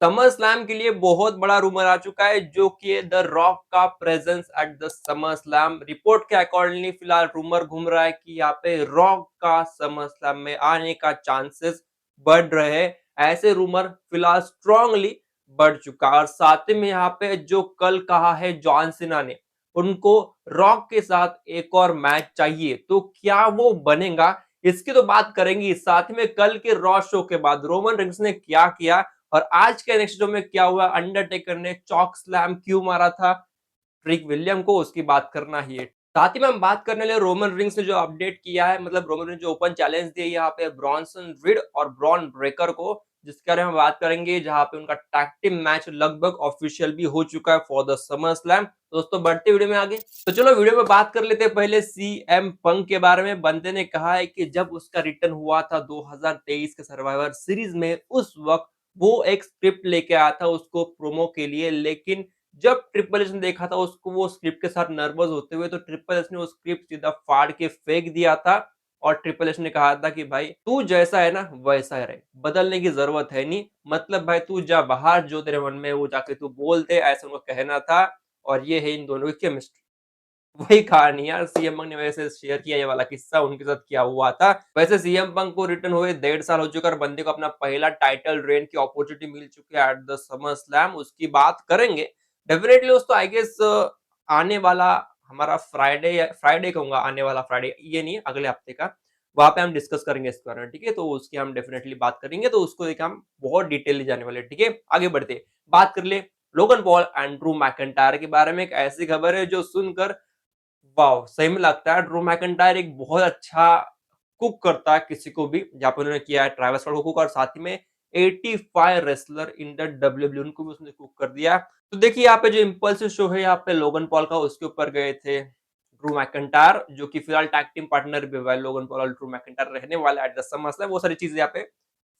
Summer slam के लिए बहुत बड़ा रूमर आ चुका है जो कि द रॉक का presence at the summer slam. Report के अकॉर्डिंगली फिलहाल रूमर घूम रहा है कि यहाँ पे रॉक का समर स्लैम में आने का चांसेस बढ़ रहे हैं। ऐसे रूमर फिलहाल स्ट्रांगली बढ़ चुका है और साथ में यहाँ पे जो कल कहा है जॉन सीना ने उनको रॉक के साथ एक और मैच चाहिए, तो क्या वो बनेगा इसकी तो बात करेंगे। साथ में कल के रॉ शो के बाद रोमन रिंग्स ने क्या किया और आज के नेक्स्ट शो में क्या हुआ, अंडरटेकर ने चॉक स्लैम क्यों मारा था ट्रिक विलियम को, उसकी बात करना ही है। साथ ही में हम बात करने वाले रोमन रिंग्स ने जो अपडेट किया है, मतलब रोमन रिंग्स जो ओपन चैलेंज दिया यहाँ पे ब्रॉन्सन रिड और ब्रॉन ब्रेकर को, जिसके बारे में हम बात करेंगे, जहां पे उनका टैग टीम मैच लगभग ऑफिशियल भी हो चुका है फॉर द समर स्लैम। दोस्तों बढ़ते वीडियो में आगे, तो चलो वीडियो में बात कर लेते हैं पहले सीएम पंक के बारे में। बंदे ने कहा है कि जब उसका रिटर्न हुआ था 2023 के सर्वाइवर सीरीज में, उस वक्त वो एक स्क्रिप्ट लेके आया था उसको प्रोमो के लिए, लेकिन जब ट्रिपल एच ने देखा था उसको वो स्क्रिप्ट के साथ नर्वस होते हुए, तो ट्रिपल एच ने वो स्क्रिप्ट सीधा फाड़ के फेंक दिया था और ट्रिपल एच ने कहा था कि भाई तू जैसा है ना वैसा ही रहे, बदलने की जरूरत है नहीं, मतलब भाई तू जा बाहर, जो तेरे मन में है वो जाके तू बोल दे, ऐसा उनको कहना था। और ये है इन दोनों की केमिस्ट्री। वही कहानी यार सीएम पंक ने वैसे शेयर किया, ये वाला किस्सा उनके साथ क्या हुआ था। वैसे सीएम पंक को रिटर्न हुए 1.5 साल हो चुका और बंदे को अपना पहला टाइटल रेन की अपॉर्चुनिटी मिल चुकी है एट द समर स्लैम, उसकी बात करेंगे डेफिनेटली। दोस्तों आई गेस आने वाला हमारा फ्राइडे, या फ्राइडे कहूंगा, आने वाला फ्राइडे, ये नहीं अगले हफ्ते का, वहां पे हम डिस्कस करेंगे इस बारे में, ठीक है। तो उसकी हम डेफिनेटली बात करेंगे, तो उसको देखिए हम बहुत डिटेल जाने वाले, ठीक है। आगे बढ़ते बात कर ले Logan Paul and Drew McIntyre के बारे में। एक ऐसी खबर है जो सुनकर वाओ! सही में लगता है ड्रू मैकइंटायर एक बहुत अच्छा कुक करता है किसी को भी, जहाँ पे उन्होंने किया है ट्रेविस स्कॉट को कुक और साथ ही में 85 रेसलर इन द डब्ल्यूडब्ल्यूई उनको भी उसने कुक कर दिया। तो देखिए यहाँ पे जो इम्पल्सिव शो है यहाँ पे लोगन पॉल का, उसके ऊपर गए थे ड्रू मैकइंटायर, जो कि फिलहाल टैग टीम पार्टनर भी हुआ है लोगन पॉल और ड्रू मैकइंटायर रहने वाला एट द समर, वो सारी चीजें यहाँ पे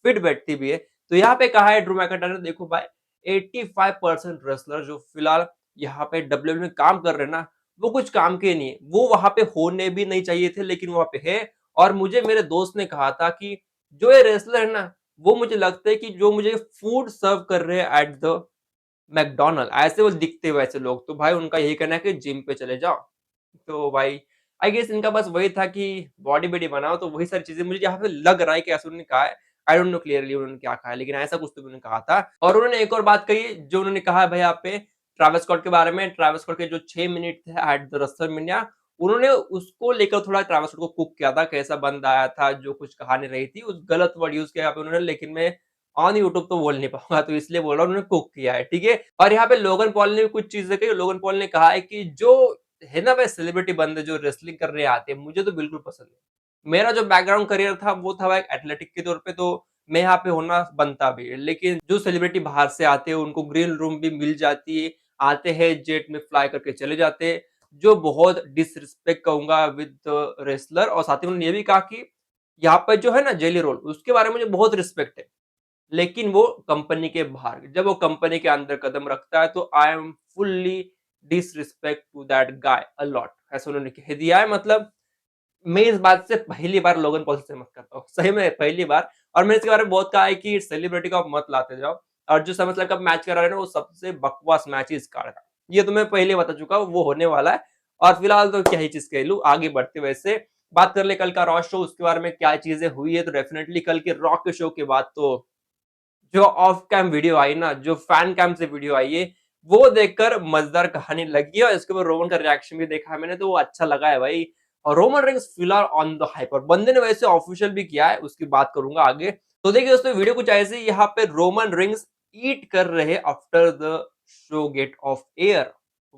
फिट बैठती भी है। तो यहाँ पे कहा है ड्रू मैकइंटायर ने, देखो भाई 85% रेसलर जो फिलहाल यहाँ पे डब्ल्यूडब्ल्यूई में काम कर रहे हैं ना, वो कुछ काम के नहीं है, वो वहां पे होने भी नहीं चाहिए थे, लेकिन वहां पे है। और मुझे मेरे दोस्त ने कहा था कि जो ये रेसलर है ना, वो मुझे लगता है कि जो मुझे फूड सर्व कर रहे हैं एट द मैकडोनल्ड, ऐसे वो दिखते वैसे लोग, तो भाई उनका यही कहना है कि जिम पे चले जाओ। तो भाई आई गेस इनका बस वही था कि बॉडी बॉडी बनाओ, तो वही सारी चीजें मुझे यहाँ पे लग रहा है कि ऐसा उन्होंने कहा है। आई डोंट नो क्लियरली उन्होंने क्या कहा है, लेकिन ऐसा कुछ तो उन्होंने कहा था। और उन्होंने एक और बात कही जो उन्होंने कहा है भाई यहाँ पे ट्रेविस स्कॉट के बारे में। ट्रेविस स्कॉट के जो 6 मिनट थे एट द रेसलमेनिया, उन्होंने उसको लेकर थोड़ा ट्रेविस स्कॉट को कुक किया था, कैसा बंदा आया था जो कुछ कहा नहीं रही थी, उस गलत वर्ड यूज किया यहाँ पे उन्होंने, लेकिन मैं ऑन यूट्यूब तो बोल नहीं पाऊंगा, तो इसलिए बोल रहा हूँ उन्होंने कुक किया है, ठीक है। और यहाँ पे लोगन पॉल ने भी कुछ चीजें कही। लोगन पॉल ने कहा है कि जो है ना भाई सेलिब्रिटी बंदे जो रेसलिंग कर रहे आते हैं, मुझे तो बिल्कुल पसंद नहीं। मेरा जो बैकग्राउंड करियर था वो था एक एथलेटिक के तौर पे, तो मैं यहाँ पे होना बनता भी है, लेकिन जो सेलिब्रिटी बाहर से आते हैं उनको ग्रीन रूम भी मिल जाती है, आते हैं जेट में फ्लाई करके चले जाते हैं, जो बहुत डिसरिस्पेक्ट कहूंगा विद रेसलर। और साथ ही उन्होंने ये भी कहा कि यहाँ पर जो है ना जेली रोल, उसके बारे में मुझे बहुत रिस्पेक्ट है, लेकिन वो कंपनी के बाहर, जब वो कंपनी के अंदर कदम रखता है तो I am fully disrespect to that guy a lot, ऐसा उन्होंने कह दिया है। मतलब मैं इस बात से पहली बार लोगन पॉल से सहमत करता हूँ, सही में पहली बार। और मैंने इसके बारे में बहुत कहा है कि सेलिब्रिटी को आप मत लाते जाओ, और जो समझ कप मैच करा रहे हैं ना वो सबसे बकवास मैच ही इसका रहा, ये तो मैं पहले बता चुका हूँ वो होने वाला है। और फिलहाल तो क्या ही चीज कह लूं, आगे बढ़ते वैसे बात कर ले कल का रॉ शो, उसके बारे में क्या चीजें हुई है। तो डेफिनेटली कल के रॉ के शो के बाद तो जो ऑफ कैम वीडियो आई ना, जो फैन कैम से वीडियो आई है, वो देखकर मजेदार कहानी लगी है। और इसके ऊपर रोमन का रिएक्शन भी देखा है मैंने, तो वो अच्छा लगा है भाई। और रोमन रिंग्स फिलहाल ऑन द हाइपर, बंदे ने वैसे ऑफिशियल भी किया है, उसकी बात करूंगा आगे। तो देखिए दोस्तों वीडियो कुछ ऐसे, यहाँ पे रोमन रिंग्स ईट कर रहे after the show gate of air.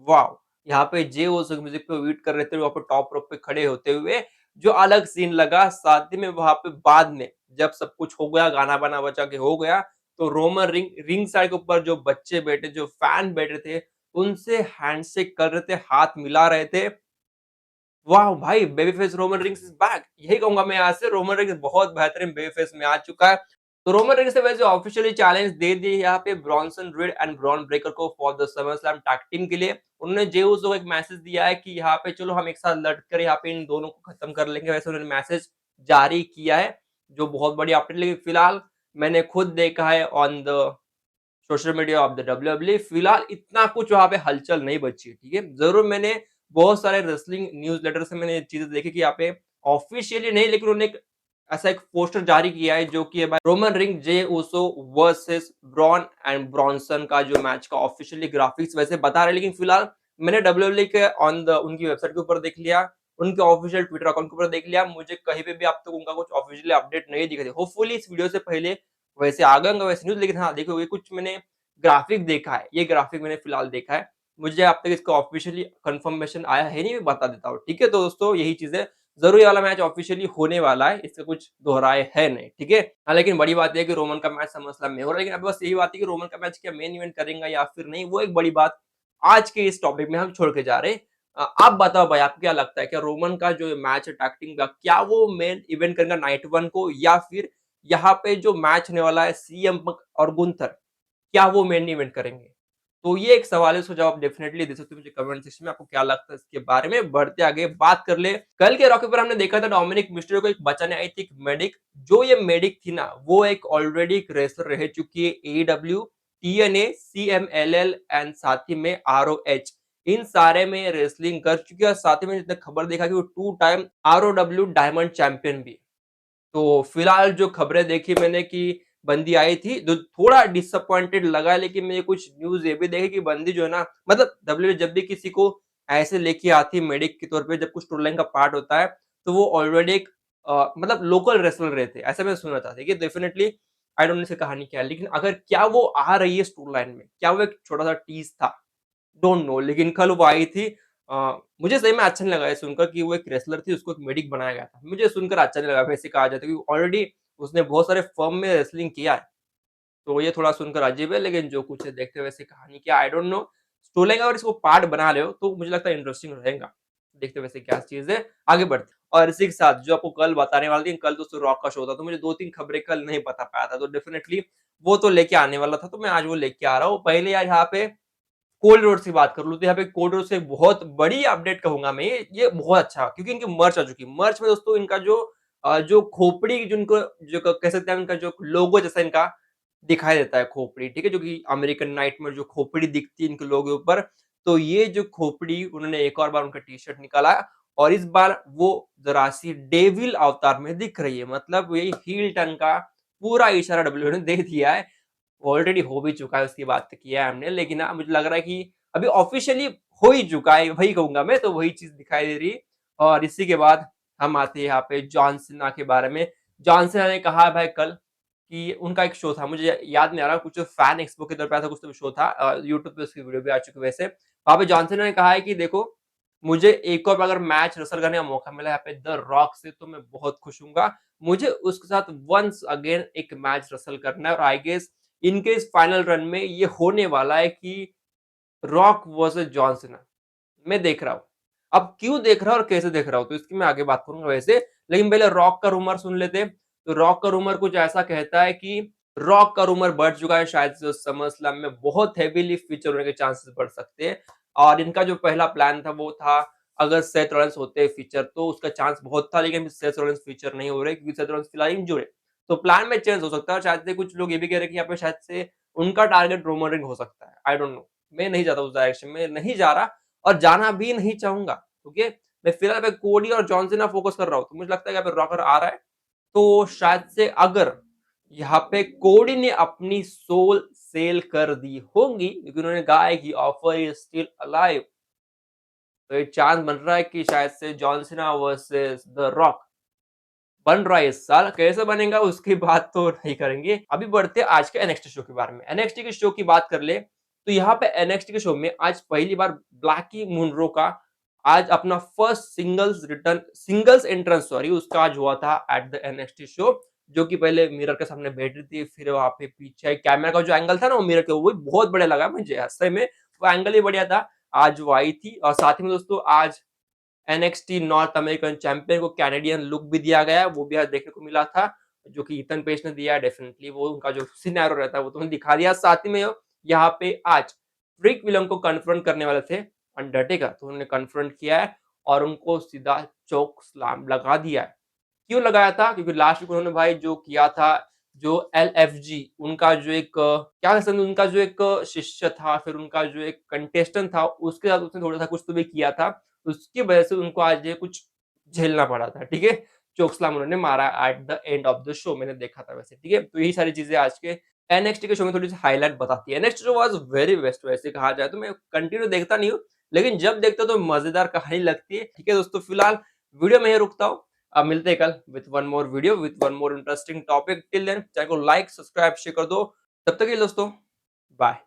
Wow, यहाँ पे जे ओसो म्यूजिक पे ईट कर रहे थे, वहां पे टॉप रोप पे खड़े होते हुए, जो अलग सीन लगा। साथ ही में वहां पे बाद में जब सब कुछ हो गया, गाना बना बचा के हो गया, तो रोमन रिंग साइड के ऊपर जो बच्चे बैठे, जो फैन बैठे थे, उनसे हैंडशेक कर रहे थे, हाथ मिला रहे थे। वाह भाई, baby face Roman rings is back, यही कहूंगा मैं यहाँ से। रोमन रिंग्स बहुत बेहतरीन बेबी फेस में आ चुका है। तो रोमन रिंग्स ने वैसे ऑफिशियली चैलेंज दे दिए यहाँ पे Bronson Reed and Bron Breakker को for the SummerSlam tag team के लिए। उन्होंने जे उसो को एक मैसेज दिया है कि यहाँ पे चलो हम एक साथ लड़कर यहाँ पे इन दोनों को खत्म कर लेंगे, वैसे उन्होंने मैसेज जारी किया है, जो बहुत बड़ी अपडेट। लेकिन फिलहाल मैंने खुद देखा है on the social media of the WWE फिलहाल इतना कुछ वहाँ पे हलचल नहीं बची है, ठीक है? ज़रूर मैंने बहुत सारे रेसलिंग न्यूज़लेटर से मैंने चीज़ें देखी कि यहाँ पे ऑफ़िशियली नहीं लेकिन उन्होंने एक ऐसा एक पोस्टर जारी किया है जो कि है भाई Roman Reigns Jey Uso versus Bron and Bronson का जो मैच का ऑफ़िशियली ग्राफ़िक्स वैसे बता रहे हैं लेकिन फिलहाल मैंने डब्ल्यूडब्ल्यूई के ऑन द उनकी वेबसाइट के ऊपर देख लिया, उनके ऑफ़िशियल ट्विटर अकाउंट के ऊपर देख लिया, मुझे कहीं पे भी अब तक उनका कुछ ऑफ़िशियली अपडेट नहीं दिखा है। होपफुली इस वीडियो से पहले वैसे आ गए होंगे वैसे न्यूज़ लेकिन हाँ, देखोगे कुछ मैंने ग्राफिक देखा है, ये ग्राफिक मैंने फिलहाल देखा है। मुझे अब तक इसका ऑफ़िशियली कन्फर्मेशन आया है नहीं, मैं बता देता हूँ, ठीक है? तो दोस्तों यही चीज़ है, ज़रूर ये वाला मैच ऑफ़िशियली होने वाला है, इसका कुछ दोहराए है नहीं, ठीक है? हाँ, लेकिन बड़ी बात ये है कि रोमन का मैच समरस्लैम में हो रहा है, लेकिन अब बस यही बात है कि रोमन का मैच क्या मेन इवेंट करेंगे या फिर नहीं, वो एक बड़ी बात आज के इस टॉपिक में हम छोड़ के जा रहे हैं। आप बताओ भाई आपको क्या लगता है, क्या रोमन का जो मैच है टैग टीम का, क्या वो मेन इवेंट करेगा नाइट 1 को या फिर यहाँ पे जो मैच होने वाला है सीएम पंक और गुंथर क्या वो मेन इवेंट करेंगे? तो ये एक सवाल है, इसका जवाब डेफिनिटली दे सकते हो मुझे कमेंट सेक्शन में। आपको क्या लगता है इसके बारे में? बढ़ते आगे बात कर ले। कल के रॉकी पर हमने देखा था डोमिनिक मिस्टेरियो को एक बचाने आई थी एक मेडिक। जो ये मेडिक थी ना, वो एक ऑलरेडी एक रेसलर रह चुकी है एईडब्ल्यू, टीएनए, सीएमएलएल एंड साथ ही में आरओएच। इन सारे में रेसलिंग कर चुकी है और साथ ही में जितने खबर देखा कि वो 2 टाइम आरओडब्ल्यू डायमंड चैंपियन भी है। तो फिलहाल जो खबरें देखी मैंने कि बंदी आई थी, जो थोड़ा डिसअपॉइंटेड लगा लेकिन मैंने कुछ न्यूज़ ये भी देखी कि बंदी जो है ना मतलब डब्ल्यूडब्ल्यूई जब भी किसी को ऐसे लेके आती है मेडिक के तौर पे जब कुछ स्टोरी लाइन का पार्ट होता है, तो वो ऑलरेडी एक मतलब लोकल रेसलर रहते हैं, ऐसा मैंने सुना था। देखिए डेफिनिटली आई डोंट नो इसकी कहानी क्या है, लेकिन अगर क्या वो आ रही है स्टोरी लाइन में, क्या वो एक छोटा-सा टीज़ था? डोंट नो लेकिन कल वो आई थी मुझे सही में अच्छा नहीं लगा ये सुनकर कि वो एक रेसलर थी, उसको एक मेडिक बनाया गया था। मुझे सुनकर अच्छा नहीं लगा वैसे कहा जाए तो क्योंकि ऑलरेडी उसने बहुत सारे फ़र्म में रेसलिंग किया है। तो ये थोड़ा सुनकर अजीब है लेकिन जो कुछ है देखते हुए वैसे कहानी क्या I don't know. Story line अगर इसको पार्ट बना रहे हो तो मुझे लगता है इंटरेस्टिंग रहेगा। देखते हुए वैसे क्या चीज़ है, आगे बढ़ते हैं। और इसी के साथ जो आपको कल बताने वाला थी, कल दोस्तों रॉक का शो था तो मुझे 2-3 खबरें कल नहीं बता पाया था, तो डेफिनिटली वो तो लेके आने वाला था, तो मैं आज वो लेके आ रहा हूँ। पहले यार यहाँ पे कोल्ड रोड की बात कर लूँ तो यहाँ पे कोल्ड रोड से बहुत बड़ी अपडेट कहूँगा मैं ये बहुत अच्छा क्योंकि इनकी मर्च आ चुकी है। मर्च में दोस्तों इनका जो जो खोपड़ी जिनको जो कह सकते हैं इनका जो लोगो जैसा इनका दिखाई देता है खोपड़ी, ठीक है? जो कि अमेरिकन नाइटमेयर जो खोपड़ी दिखती है इनके लोगो के ऊपर, तो ये जो खोपड़ी उन्होंने एक और बार उनका टी-शर्ट निकाला और इस बार वो ज़रा-सी डेविल अवतार में दिख रही है। मतलब ये हील टर्न का पूरा इशारा डब्ल्यूडब्ल्यूई ने दे दिया है। ऑलरेडी हो भी चुका है, उसकी बात तो किया है हमने, लेकिन मुझे लग रहा है कि अभी ऑफ़िशियली हो ही चुका है, वही कहूँगा मैं, तो वही चीज़ दिखाई दे रही है। और इसी के बाद हम आते हैं यहाँ पे जॉन सीना के बारे में। जॉन सीना ने कहा भाई कल कि उनका एक शो था, मुझे याद नहीं आ रहा, कुछ फैन एक्सपो के तौर पे ऐसा कुछ तो शो था यूट्यूब पे उसकी वीडियो भी आ चुकी है वैसे। वहाँ पे जॉन सीना ने कहा है कि देखो, मुझे एक और अगर मैच रेसल करने का मौका मिला यहाँ पे द रॉक से तो मैं बहुत खुश हूँगा। मुझे उसके साथ वन्स अगेन एक मैच रेसल करना है और आई गेस इनके इस फाइनल रन में ये होने वाला है कि रॉक वर्सेस जॉन सीना। मैं देख रहा हूँ। अब क्यों देख रहा हूँ और कैसे देख रहा हूँ तो इसकी मैं आगे बात करूँगा वैसे। लेकिन पहले रॉक का रूमर सुन लेते हैं। तो रॉक का रूमर कुछ ऐसा कहता है कि रॉक का रूमर बढ़ चुका है शायद से समर स्लैम में बहुत हेवीली फीचर होने के चांसेस बढ़ सकते हैं। और इनका जो पहला प्लान था वो था अगर सेथ रॉलिन्स होते फीचर तो उसका चांस बहुत था लेकिन सेथ रॉलिन्स फीचर नहीं हो रहे क्योंकि सेथ रॉलिन्स फिलहाल इंजर्ड है। तो प्लान में चेंज हो सकता है और शायद से कुछ लोग ये भी कह रहे हैं कि यहाँ पे शायद से उनका टारगेट रोमन रेंज हो सकता है। I don't know. मैं नहीं जाता उस डायरेक्शन में, नहीं जा रहा और जाना भी नहीं चाहूँगा, ओके? मैं फिलहाल पे कोडी और जॉन सीना फोकस कर रहा हूँ, तो मुझे लगता है कि यहाँ पे रॉकर आ रहा है, तो शायद से अगर यहाँ पे कोडी ने अपनी सोल सेल कर दी होंगी, क्योंकि उन्होंने कहा है कि ऑफर इज स्टिल अलाइव, तो एक चांस बन रहा है कि शायद से John Cena versus the rock बन रहा है इस साल, कैसे बनेगा उसकी बात तो नहीं करेंगे। अभी बढ़ते हैं आज के एनएक्सटी शो के बारे में। एनएक्सटी के शो की बात कर ले, तो यहाँ पे एनएक्सटी के शो में आज पहली बार ब्लैकी मुनरो का आज अपना फर्स्ट सिंगल्स एंट्रेंस सॉरी उसका आज हुआ था एट द एनएक्सटी शो, जो कि पहले मिरर के सामने बैठ रही थी, फिर वहाँ पे पीछे कैमरा का जो एंगल था ना वो मिरर के, वो बहुत बढ़िया लगा मुझे, सही में वो एंगल ही बढ़िया था। आज वो आई थी और साथ ही में दोस्तों आज एनएक्सटी नॉर्थ अमेरिकन चैंपियन को कैनेडियन लुक भी दिया गया है, वो भी आज देखने को मिला था, जो कि ईथन पेज ने दिया है। डेफिनिटली वो उनका जो सिनेरियो रहता है वो तो उन्होंने दिखा दिया। साथ ही में यहाँ पे आज रिक विलियम को कन्फ्रंट करने वाले थे अंडरटेकर, तो उन्होंने कन्फ्रंट किया है और उनको सीधा चोक स्लैम लगा दिया है। क्यों लगाया था? क्योंकि लास्ट वीक उन्होंने भाई जो किया था जो एलएफजी उनका जो एक क्या कह सकते हैं उनका जो एक शिष्य था, फिर उनका जो एक कंटेस्टेंट था, उसके साथ उसने थोड़ा-सा कुछ तो भी किया था। उसकी वजह से उनको आज ये कुछ झेलना पड़ा था, ठीक है? चोकस्लाम उन्होंने मारा at the end of the show मैंने देखा था वैसे, ठीक है? तो यही सारी चीज़ें आज के एनएक्सटी के शो में थोड़ी-सी हाइलाइट बताती है। Next show was very best वैसे कहा जाए तो मैं कंटिन्यू देखता नहीं हूँ, लेकिन जब देखता हूँ तो मज़ेदार कहानी लगती है। ठीक है दोस्तों, फिलहाल वीडियो में यहीं रुकता हूँ। अब मिलते हैं कल with one more video with one more interesting topic. Till then channel को लाइक, सब्सक्राइब, शेयर कर दो। तब तक के लिए दोस्तों, बाय।